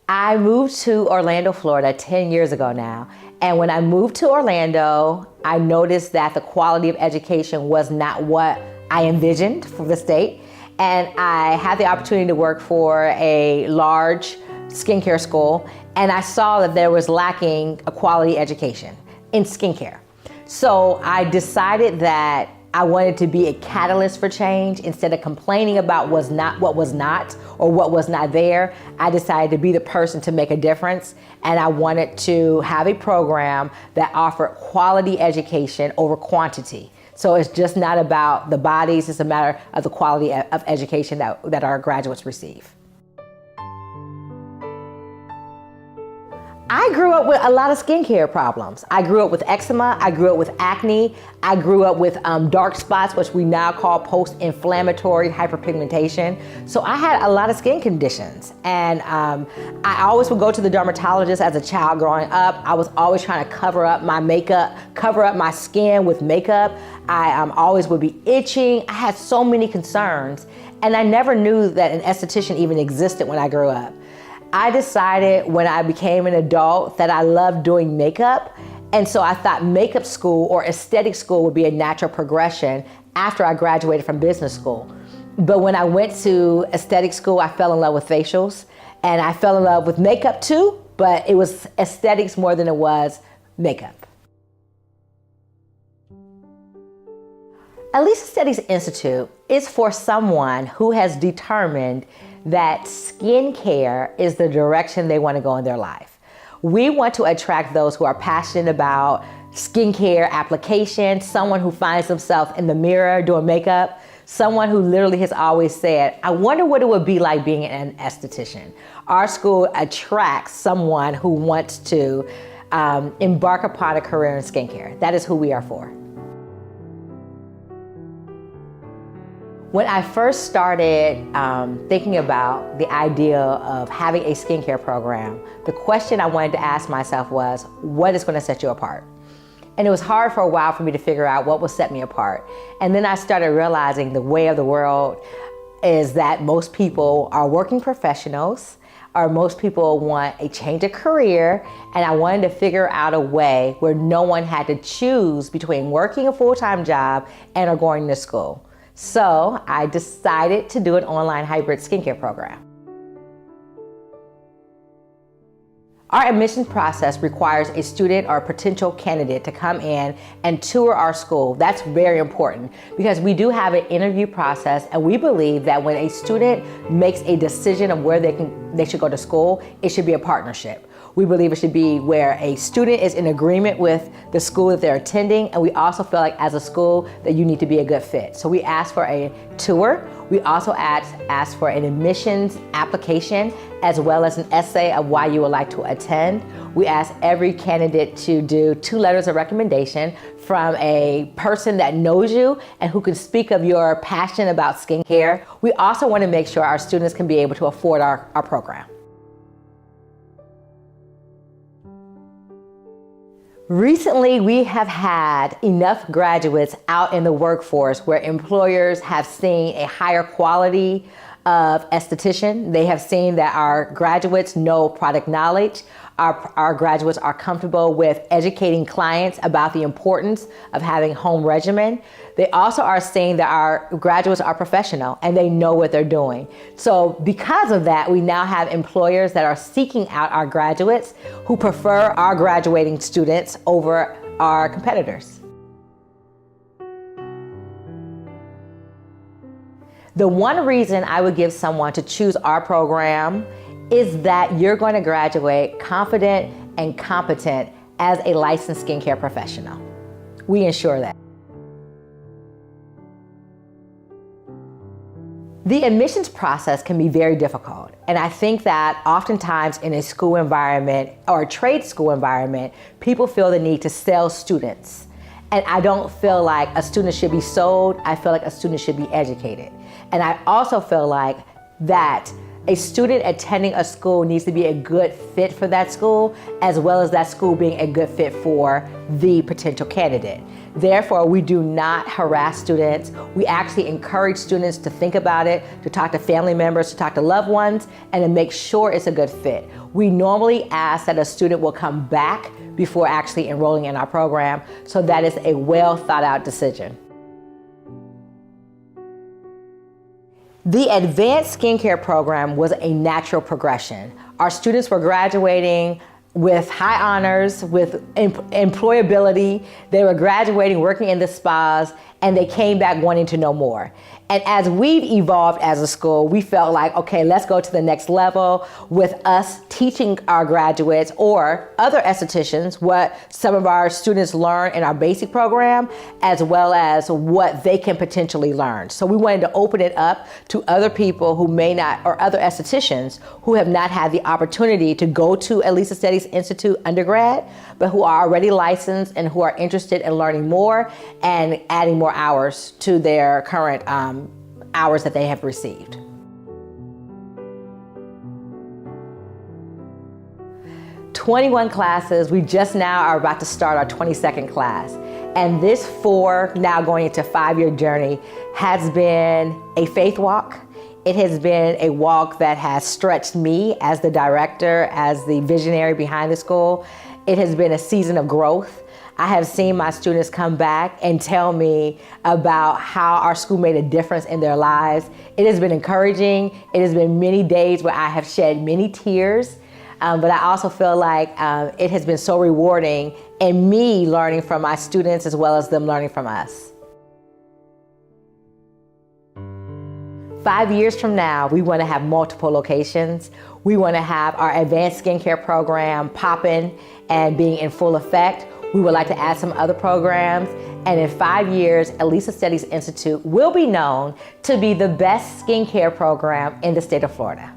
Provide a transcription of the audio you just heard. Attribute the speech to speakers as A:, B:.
A: I moved to Orlando, Florida 10 years ago now. And when I moved to Orlando, I noticed that the quality of education was not what I envisioned for the state. And I had the opportunity to work for a large skincare school, and I saw that there was lacking a quality education in skincare. So I decided that I wanted to be a catalyst for change. Instead of complaining about what was not there, I decided to be the person to make a difference. And I wanted to have a program that offered quality education over quantity. So it's just not about the bodies, it's a matter of the quality of education that our graduates receive. I grew up with a lot of skincare problems. I grew up with eczema, I grew up with acne, I grew up with dark spots, which we now call post-inflammatory hyperpigmentation. So I had a lot of skin conditions. And I always would go to the dermatologist as a child growing up. I was always trying to cover up my makeup, cover up my skin with makeup. I always would be itching. I had so many concerns. And I never knew that an esthetician even existed when I grew up. I decided when I became an adult that I loved doing makeup, and so I thought makeup school or aesthetic school would be a natural progression after I graduated from business school. But when I went to aesthetic school, I fell in love with facials, and I fell in love with makeup too, but it was aesthetics more than it was makeup. Elise Esthetics Institute is for someone who has determined that skincare is the direction they want to go in their life. We want to attract those who are passionate about skincare application, someone who finds themselves in the mirror doing makeup, someone who literally has always said, I wonder what it would be like being an esthetician. Our school attracts someone who wants to embark upon a career in skincare. That is who we are for. When I first started thinking about the idea of having a skincare program, the question I wanted to ask myself was, what is going to set you apart? And it was hard for a while for me to figure out what will set me apart. And then I started realizing the way of the world is that most people are working professionals, or most people want a change of career, and I wanted to figure out a way where no one had to choose between working a full-time job and or going to school. So I decided to do an online hybrid skincare program. Our admissions process requires a student or a potential candidate to come in and tour our school. That's very important because we do have an interview process, and we believe that when a student makes a decision of where they should go to school, it should be a partnership. We believe it should be where a student is in agreement with the school that they're attending, and we also feel like as a school that you need to be a good fit. So we ask for a tour. We also ask for an admissions application as well as an essay of why you would like to attend. We ask every candidate to do 2 letters of recommendation from a person that knows you and who can speak of your passion about skincare. We also want to make sure our students can be able to afford our program. Recently, we have had enough graduates out in the workforce where employers have seen a higher quality of esthetician. They have seen that our graduates know product knowledge. Our graduates are comfortable with educating clients about the importance of having home regimen. They also are seeing that our graduates are professional and they know what they're doing. So because of that, we now have employers that are seeking out our graduates who prefer our graduating students over our competitors. The one reason I would give someone to choose our program is that you're going to graduate confident and competent as a licensed skincare professional. We ensure that. The admissions process can be very difficult, and I think that oftentimes in a school environment or a trade school environment, people feel the need to sell students. And I don't feel like a student should be sold. I feel like a student should be educated. And I also feel like that A student attending a school needs to be a good fit for that school, as well as that school being a good fit for the potential candidate. Therefore, we do not harass students. We actually encourage students to think about it, to talk to family members, to talk to loved ones, and to make sure it's a good fit. We normally ask that a student will come back before actually enrolling in our program, so that is a well thought out decision. The advanced skincare program was a natural progression. Our students were graduating with high honors, with employability. They were graduating, working in the spas, and they came back wanting to know more. And as we've evolved as a school, we felt like, okay, let's go to the next level with us teaching our graduates or other estheticians what some of our students learn in our basic program, as well as what they can potentially learn. So we wanted to open it up to other people who may not, or other estheticians who have not had the opportunity to go to Elise Esthetics Institute undergrad, but who are already licensed and who are interested in learning more and adding more hours to their current hours that they have received. "21 classes. We just now are about to start our 22nd class. And this now going into 5-year journey has been a faith walk. It has been a walk that has stretched me as the director, as the visionary behind the school. It has been a season of growth. I have seen my students come back and tell me about how our school made a difference in their lives. It has been encouraging. It has been many days where I have shed many tears, but I also feel like it has been so rewarding in me learning from my students as well as them learning from us. 5 years from now, we want to have multiple locations. We want to have our advanced skincare program popping and being in full effect. We would like to add some other programs. And in 5 years, Elise Esthetics Institute will be known to be the best skincare program in the state of Florida.